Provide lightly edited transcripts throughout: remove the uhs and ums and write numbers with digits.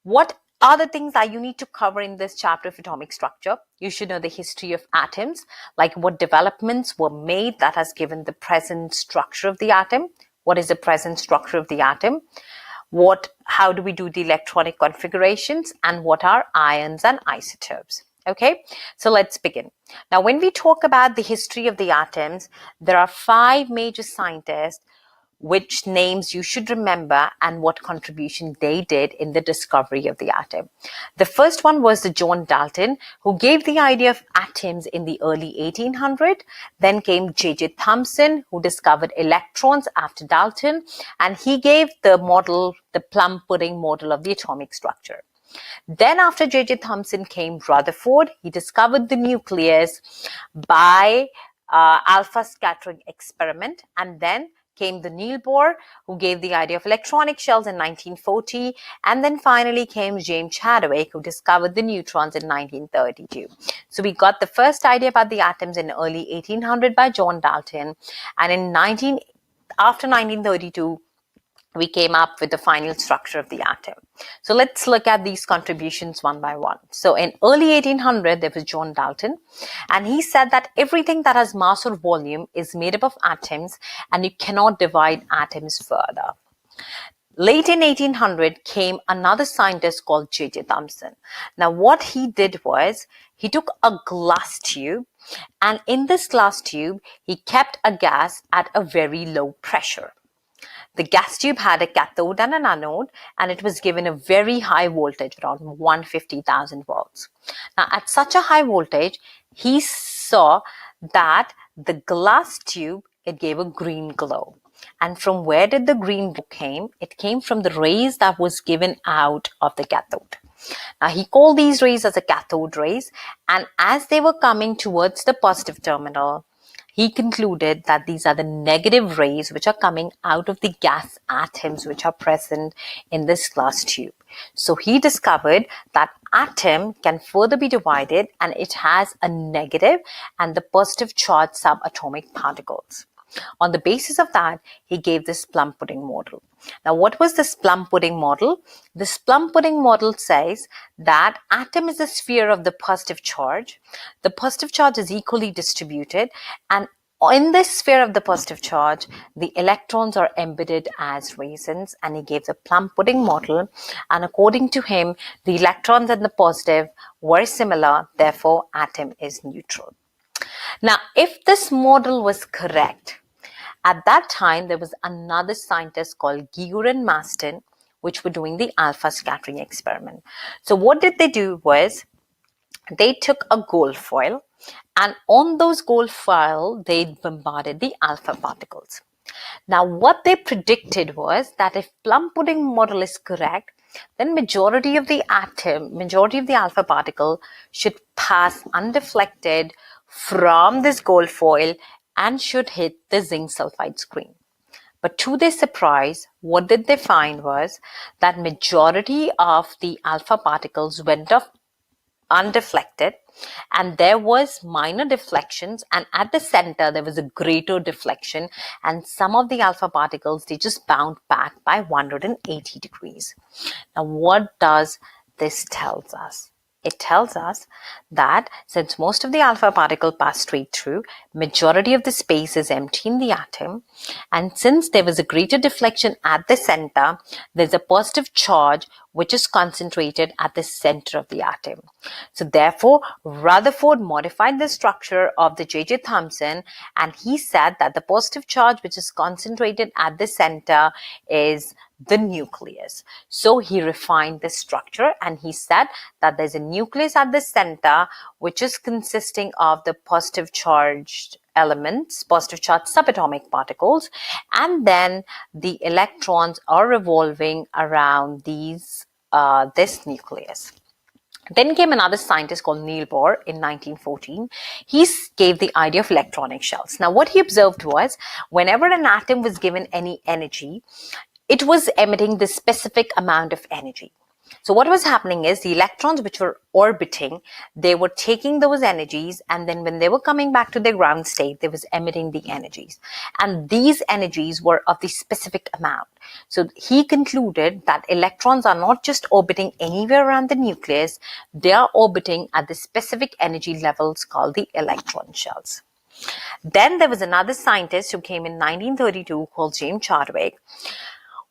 What are the things that you need to cover in this chapter of atomic structure? You should know the history of atoms, like what developments were made that has given the present structure of the atom. What is the present structure of the atom? How do we do the electronic configurations, and what are ions and isotopes? Okay, so let's begin. Now, when we talk about the history of the atoms, there are 5 major scientists which names you should remember and what contribution they did in the discovery of the atom. The first one was the John Dalton, who gave the idea of atoms in the early 1800s. Then came J.J. Thomson, who discovered electrons after Dalton, and he gave the model, the plum pudding model of the atomic structure. Then after J.J. Thomson came Rutherford. He discovered the nucleus by alpha scattering experiment, and then came the Niels Bohr, who gave the idea of electronic shells in 1940, and then finally came James Chadwick, who discovered the neutrons in 1932. So we got the first idea about the atoms in early 1800 by John Dalton, and after 1932, we came up with the final structure of the atom. So let's look at these contributions one by one. So in early 1800, there was John Dalton, and he said that everything that has mass or volume is made up of atoms, and you cannot divide atoms further. Late in 1800 came another scientist called J.J. Thomson. Now what he did was, he took a glass tube, and in this glass tube, he kept a gas at a very low pressure. The gas tube had a cathode and an anode, and it was given a very high voltage, around 150,000 volts. Now, at such a high voltage, he saw that the glass tube, it gave a green glow. And from where did the green glow came? It came from the rays that was given out of the cathode. Now, he called these rays as a cathode rays, and as they were coming towards the positive terminal, he concluded that these are the negative rays which are coming out of the gas atoms which are present in this glass tube. So he discovered that atom can further be divided, and it has a negative and the positive charged subatomic particles. On the basis of that, he gave this plum pudding model. Now, what was this plum pudding model? This plum pudding model says that atom is a sphere of the positive charge. The positive charge is equally distributed, and in this sphere of the positive charge, the electrons are embedded as raisins, and he gave the plum pudding model, and according to him, the electrons and the positive were similar, therefore atom is neutral. Now, if this model was correct, at that time, there was another scientist called Giger and Maston, which were doing the alpha scattering experiment. So what did they do was, they took a gold foil, and on those gold foil, they bombarded the alpha particles. Now, what they predicted was that if plum pudding model is correct, then majority of the alpha particle should pass undeflected from this gold foil and should hit the zinc sulfide screen. But to their surprise, what did they find was that majority of the alpha particles went off undeflected, and there was minor deflections, and at the center there was a greater deflection, and some of the alpha particles, they just bounced back by 180 degrees. Now, what does this tell us? It tells us that since most of the alpha particle pass straight through, majority of the space is empty in the atom, and since there was a greater deflection at the center, there's a positive charge which is concentrated at the center of the atom. So therefore, Rutherford modified the structure of the J.J. Thomson, and he said that the positive charge which is concentrated at the center is the nucleus. So he refined the structure, and he said that there's a nucleus at the center which is consisting of the positive charged elements, positive charged subatomic particles, and then the electrons are revolving around this nucleus. Then came another scientist called Niels Bohr in 1914. He gave the idea of electronic shells. Now, what he observed was, whenever an atom was given any energy, it was emitting this specific amount of energy. So what was happening is the electrons which were orbiting, they were taking those energies, and then when they were coming back to their ground state, they was emitting the energies. And these energies were of the specific amount. So he concluded that electrons are not just orbiting anywhere around the nucleus, they are orbiting at the specific energy levels called the electron shells. Then there was another scientist who came in 1932 called James Chadwick.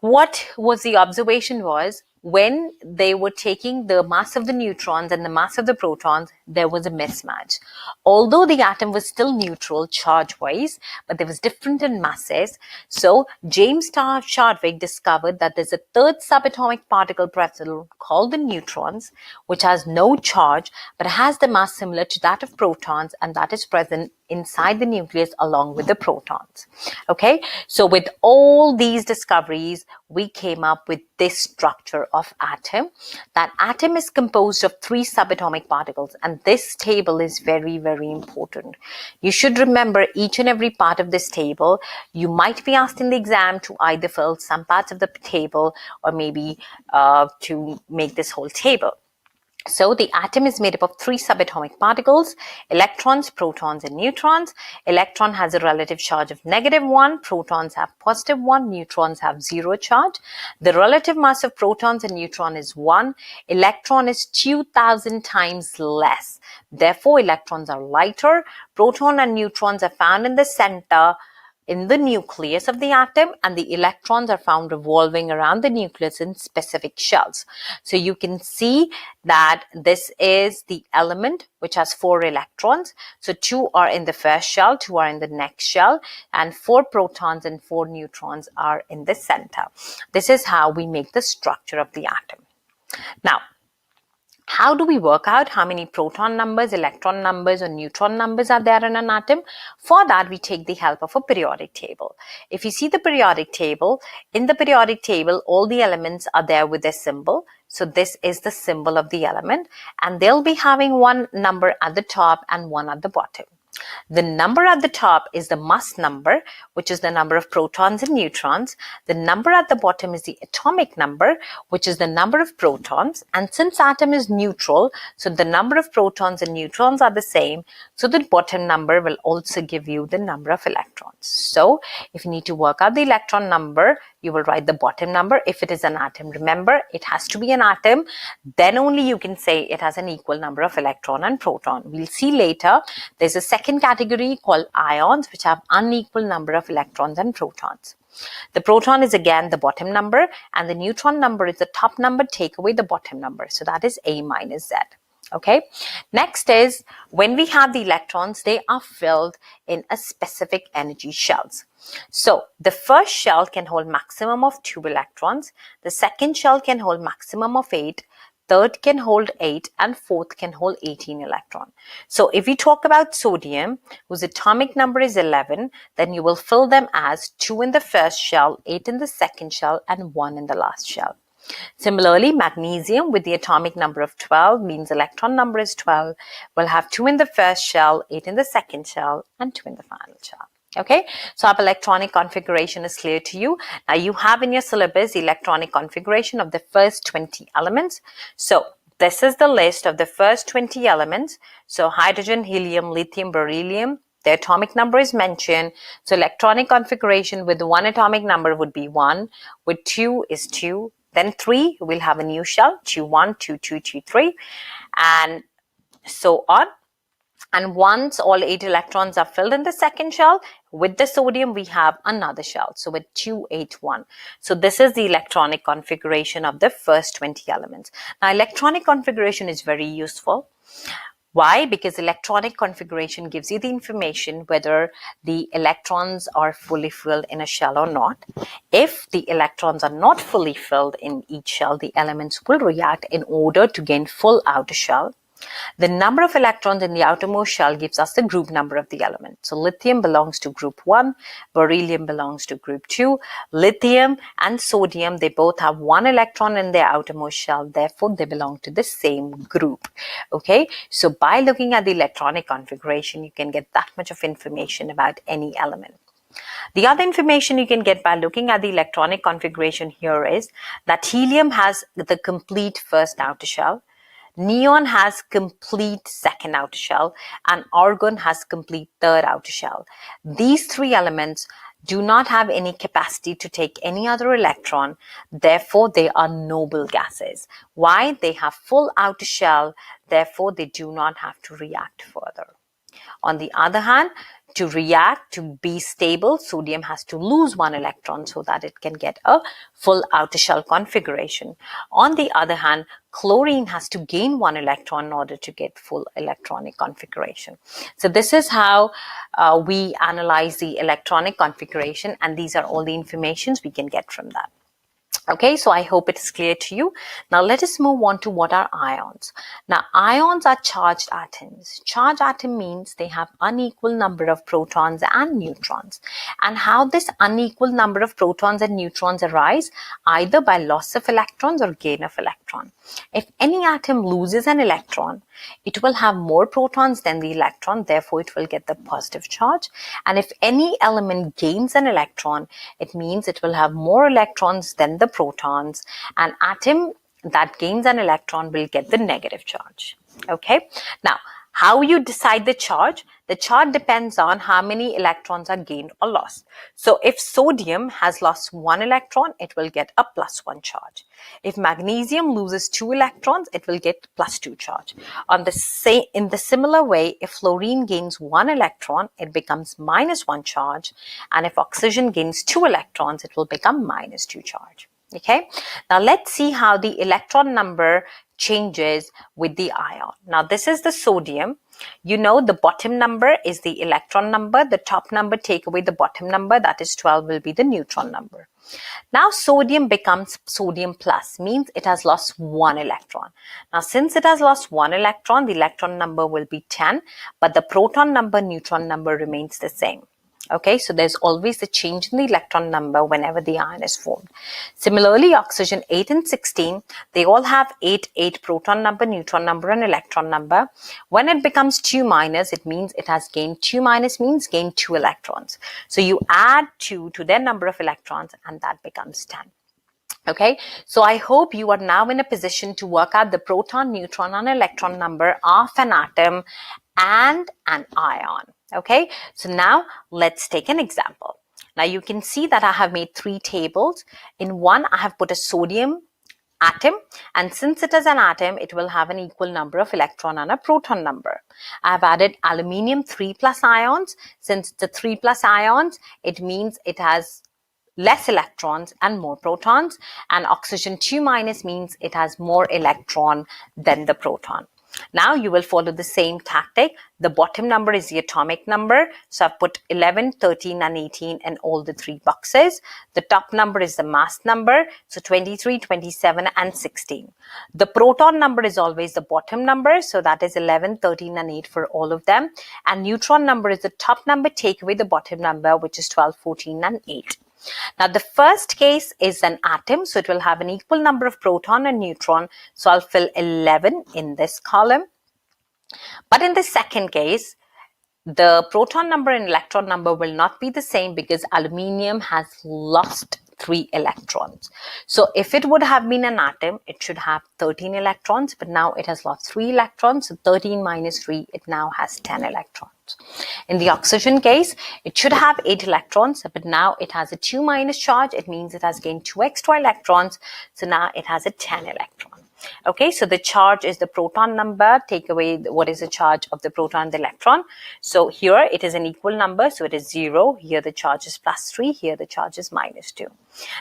What was the observation was, when they were taking the mass of the neutrons and the mass of the protons, there was a mismatch. Although the atom was still neutral charge-wise, but there was different in masses. So James Chadwick discovered that there's a third subatomic particle present called the neutrons, which has no charge, but has the mass similar to that of protons, and that is present inside the nucleus along with the protons. Okay, so with all these discoveries, we came up with this structure of atom. That atom is composed of 3 subatomic particles, and this table is very, very important. You should remember each and every part of this table. You might be asked in the exam to either fill some parts of the table or maybe to make this whole table. So the atom is made up of 3 subatomic particles: electrons, protons, and neutrons. Electron has a relative charge of -1, protons have +1, neutrons have 0 charge. The relative mass of protons and neutron is 1. Electron is 2000 times less. Therefore, electrons are lighter. Proton and neutrons are found in the center, in the nucleus of the atom, and the electrons are found revolving around the nucleus in specific shells. So you can see that this is the element which has 4 electrons. So 2 are in the first shell, 2 are in the next shell, and 4 protons and 4 neutrons are in the center. This is how we make the structure of the atom. Now, how do we work out how many proton numbers, electron numbers, or neutron numbers are there in an atom? For that, we take the help of a periodic table. If you see the periodic table, in the periodic table, all the elements are there with their symbol. So this is the symbol of the element, and they'll be having one number at the top and one at the bottom. The number at the top is the mass number, which is the number of protons and neutrons. The number at the bottom is the atomic number, which is the number of protons. And since atom is neutral, so the number of protons and neutrons are the same, so the bottom number will also give you the number of electrons. So if you need to work out the electron number, you will write the bottom number. If it is an atom, remember, it has to be an atom. Then only you can say it has an equal number of electron and proton. We'll see later. There's a second category called ions, which have unequal number of electrons and protons. The proton is again the bottom number, and the neutron number is the top number. Take away the bottom number. So that is A minus Z. Okay. Next is, when we have the electrons, they are filled in a specific energy shells. So the first shell can hold maximum of 2 electrons. The second shell can hold maximum of 8. Third can hold 8, and fourth can hold 18 electrons. So if we talk about sodium, whose atomic number is 11, then you will fill them as 2 in the first shell, 8 in the second shell, and 1 in the last shell. Similarly, magnesium with the atomic number of 12 means electron number is 12. Will have 2 in the first shell, 8 in the second shell, and 2 in the final shell. Okay, so our electronic configuration is clear to you. Now you have in your syllabus the electronic configuration of the first 20 elements. So this is the list of the first 20 elements. So hydrogen, helium, lithium, beryllium. The atomic number is mentioned. So electronic configuration with 1 atomic number would be 1. With 2 is 2. Then 3, we'll have a new shell, 2, 1, 2, 2, 2, 3, and so on. And once all 8 electrons are filled in the second shell, with the sodium, we have another shell. So with 2, 8, 1. So this is the electronic configuration of the first 20 elements. Now, electronic configuration is very useful. Why? Because electronic configuration gives you the information whether the electrons are fully filled in a shell or not. If the electrons are not fully filled in each shell, the elements will react in order to gain full outer shell. The number of electrons in the outermost shell gives us the group number of the element. So lithium belongs to group 1, beryllium belongs to group 2. Lithium and sodium, they both have 1 electron in their outermost shell. Therefore, they belong to the same group. Okay, so by looking at the electronic configuration, you can get that much of information about any element. The other information you can get by looking at the electronic configuration here is that helium has the complete first outer shell, neon has complete second outer shell, and argon has complete third outer shell. These three elements do not have any capacity to take any other electron, therefore they are noble gases. Why? They have full outer shell, therefore they do not have to react further. On the other hand, to react, to be stable, sodium has to lose one electron so that it can get a full outer shell configuration. On the other hand, chlorine has to gain one electron in order to get full electronic configuration. So this is how we analyze the electronic configuration, and these are all the informations we can get from that. Okay, so I hope it is clear to you. Now let us move on to what are ions. Now ions are charged atoms. Charged atom means they have unequal number of protons and neutrons. And how this unequal number of protons and neutrons arise? Either by loss of electrons or gain of electron. If any atom loses an electron, it will have more protons than the electron, therefore it will get the positive charge. And if any element gains an electron, it means it will have more electrons than the protons. An atom that gains an electron will get the negative charge. Okay, now how you decide the charge? The charge depends on how many electrons are gained or lost. So if sodium has lost one electron, it will get a +1 charge. If magnesium loses 2 electrons, it will get +2 charge. In the similar way, if fluorine gains 1 electron, it becomes -1 charge. And if oxygen gains 2 electrons, it will become -2 charge. Okay, now let's see how the electron number changes with the ion. Now this is the sodium. You know the bottom number is the electron number. The top number, take away the bottom number, that is 12, will be the neutron number. Now sodium becomes sodium plus, means it has lost 1 electron. Now since it has lost 1 electron, the electron number will be 10, but the proton number, neutron number remains the same. Okay, so there's always a change in the electron number whenever the ion is formed. Similarly, oxygen 8 and 16, they all have 8 proton number, neutron number, and electron number. When it becomes 2-, it means it has gained 2- means gained 2 electrons. So you add 2 to their number of electrons and that becomes 10. Okay, so I hope you are now in a position to work out the proton, neutron, and electron number of an atom and an ion. Okay, so now let's take an example. Now you can see that I have made 3 tables. In one, I have put a sodium atom, and since it is an atom, it will have an equal number of electron and a proton number. I have added aluminium 3+ ions. Since the 3+ ions, it means it has less electrons and more protons, and oxygen 2- means it has more electron than the proton. Now you will follow the same tactic. The bottom number is the atomic number. So I've put 11, 13, and 18 in all the 3 boxes. The top number is the mass number. So 23, 27, and 16. The proton number is always the bottom number. So that is 11, 13, and 8 for all of them. And neutron number is the top number. Take away the bottom number, which is 12, 14, and 8. Now the first case is an atom, so it will have an equal number of proton and neutron. So I'll fill 11 in this column. But in the second case, the proton number and electron number will not be the same because aluminium has lost 3 electrons. So if it would have been an atom, it should have 13 electrons, but now it has lost 3 electrons. So 13 - 3, it now has 10 electrons. In the oxygen case, it should have 8 electrons, but now it has a 2- charge. It means it has gained 2 extra electrons. So now it has a 10 electron. Okay, so the charge is the proton number. Take away what is the charge of the proton and the electron. So here it is an equal number, so it is 0. Here the charge is +3. Here the charge is -2.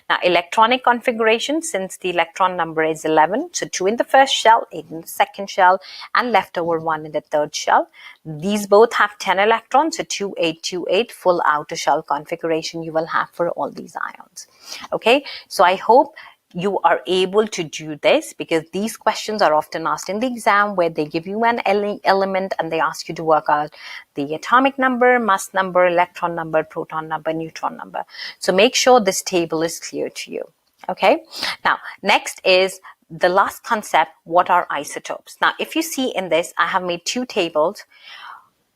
Now electronic configuration, since the electron number is 11, so 2 in the first shell, 8 in the second shell, and left over 1 in the third shell. These both have 10 electrons, so 2, 8, 2, 8, full outer shell configuration you will have for all these ions. Okay, so I hope you are able to do this, because these questions are often asked in the exam where they give you an element and they ask you to work out the atomic number, mass number, electron number, proton number, neutron number. So make sure this table is clear to you. Okay, now next is the last concept. What are isotopes? Now if you see in this, I have made 2 tables.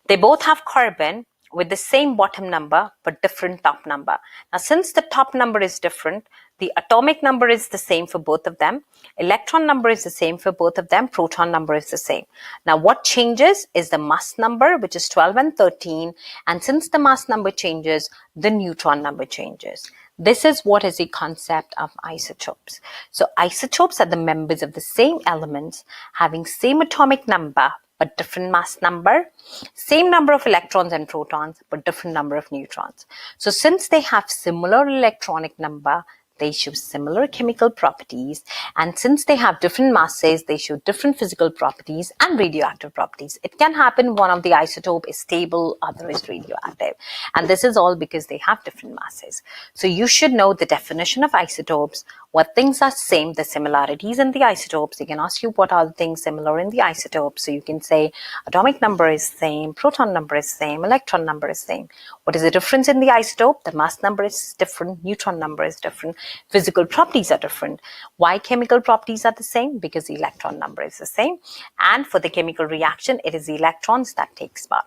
They both have carbon. with the same bottom number but different top number. Now, since the top number is different, the atomic number is the same for both of them, electron number is the same for both of them, proton number is the same. Now, what changes is the mass number, which is 12 and 13, and since the mass number changes, the neutron number changes. This is what is the concept of isotopes. So isotopes are the members of the same elements having same atomic number but different mass number, same number of electrons and protons but different number of neutrons. So since they have similar electronic number, they show similar chemical properties, and since they have different masses, they show different physical properties and radioactive properties. It can happen one of the isotope is stable, other is radioactive, and this is all because they have different masses. So you should know the definition of isotopes, what things are same, the similarities in the isotopes. They can ask you what are the things similar in the isotopes. So you can say atomic number is same, proton number is same, electron number is same. What is the difference in the isotope? The mass number is different, neutron number is different, physical properties are different. Why chemical properties are the same? Because the electron number is the same. And for the chemical reaction, it is the electrons that takes part.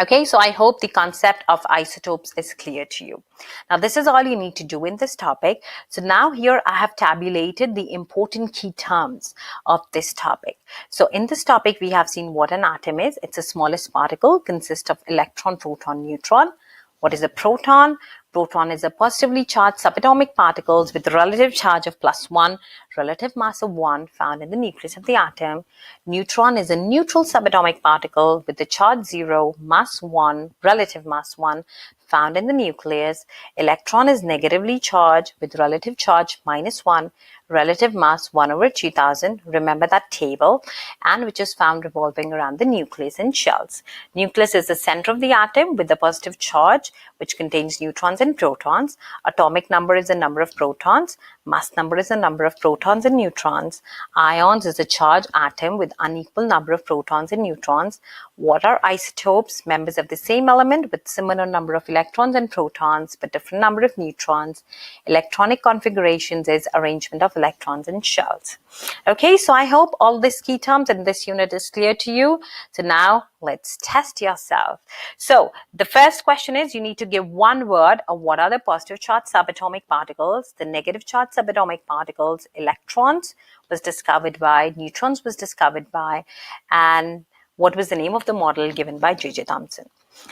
Okay, so I hope the concept of isotopes is clear to you. Now, this is all you need to do in this topic. So now here I have tabulated the important key terms of this topic. So in this topic, we have seen what an atom is. It's the smallest particle, consists of electron, proton, neutron. What is a proton? Proton is a positively charged subatomic particles with a relative charge of +1, relative mass of 1 found in the nucleus of the atom. Neutron is a neutral subatomic particle with the charge 0, mass 1, relative mass 1 found in the nucleus. Electron is negatively charged with relative charge -1, relative mass 1/3000. Remember that table, and which is found revolving around the nucleus and shells. Nucleus is the center of the atom with the positive charge, which contains neutrons and protons. Atomic number is the number of protons. Mass number is the number of protons and neutrons. Ions is a charged atom with unequal number of protons and neutrons. What are isotopes? Members of the same element with similar number of electrons and protons but different number of neutrons. Electronic configurations is arrangement of electrons and shells. Okay, so I hope all these key terms in this unit is clear to you. So now let's test yourself. So the first question is you need to give one word of what are the positive charged subatomic particles, the negative charged subatomic particles, electrons was discovered by, neutrons was discovered by, and what was the name of the model given by J.J. Thomson.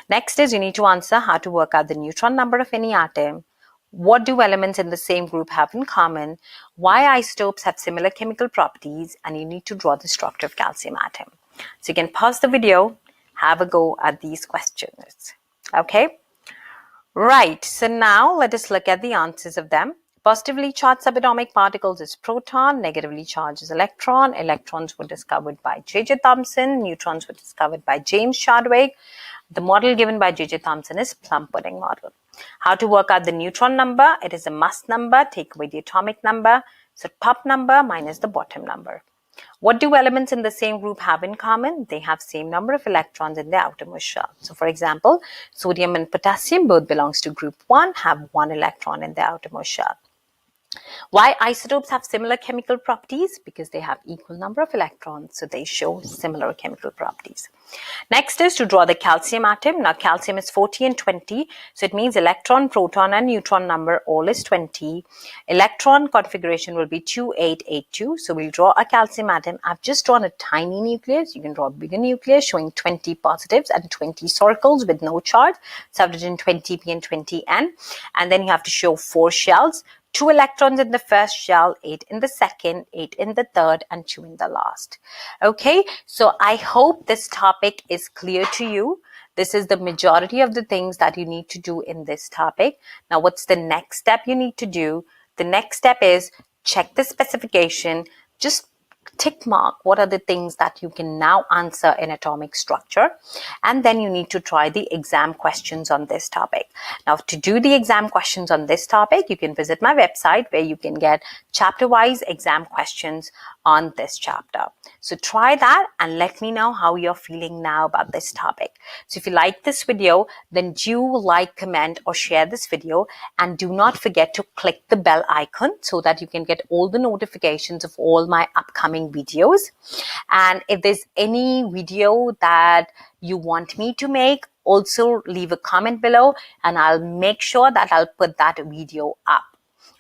Next is you need to answer how to work out the neutron number of any atom. What do elements in the same group have in common? Why isotopes have similar chemical properties? And you need to draw the structure of calcium atom. So you can pause the video, have a go at these questions. Okay? Right, so now let us look at the answers of them. Positively charged subatomic particles is proton, negatively charged is electron. Electrons were discovered by J.J. Thomson, neutrons were discovered by James Chadwick. The model given by J.J. Thomson is plum pudding model. How to work out the neutron number? It is a mass number, take away the atomic number. So top number minus the bottom number. What do elements in the same group have in common? They have same number of electrons in their outermost shell. So for example, sodium and potassium both belongs to group 1, have 1 electron in their outermost shell. Why isotopes have similar chemical properties? Because they have equal number of electrons, so they show similar chemical properties. Next is to draw the calcium atom. Now calcium is 40 and 20, so it means electron, proton and neutron number all is 20. Electron configuration will be 2882, so we'll draw a calcium atom. I've just drawn a tiny nucleus. You can draw a bigger nucleus showing 20 positives and 20 circles with no charge. So I've written 20p and 20n, and then you have to show 4 shells. 2 electrons in the first shell, 8 in the second, 8 in the third, and 2 in the last. Okay, so I hope this topic is clear to you. This is the majority of the things that you need to do in this topic. Now, what's the next step you need to do? The next step is check the specification, just tick mark what are the things that you can now answer in atomic structure, and then you need to try the exam questions on this topic. Now, to do the exam questions on this topic, you can visit my website where you can get chapter-wise exam questions on this chapter. So try that and let me know how you're feeling now about this topic. So if you like this video, then do like, comment or share this video, and do not forget to click the bell icon so that you can get all the notifications of all my upcoming videos. And if there's any video that you want me to make also leave a comment below and I'll make sure that I'll put that video up.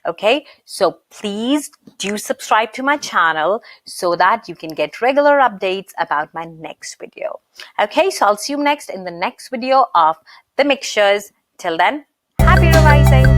Okay, so please do subscribe to my channel so that you can get regular updates about my next video. Okay, so I'll see you next in the next video of the mixtures. Till then, happy revising.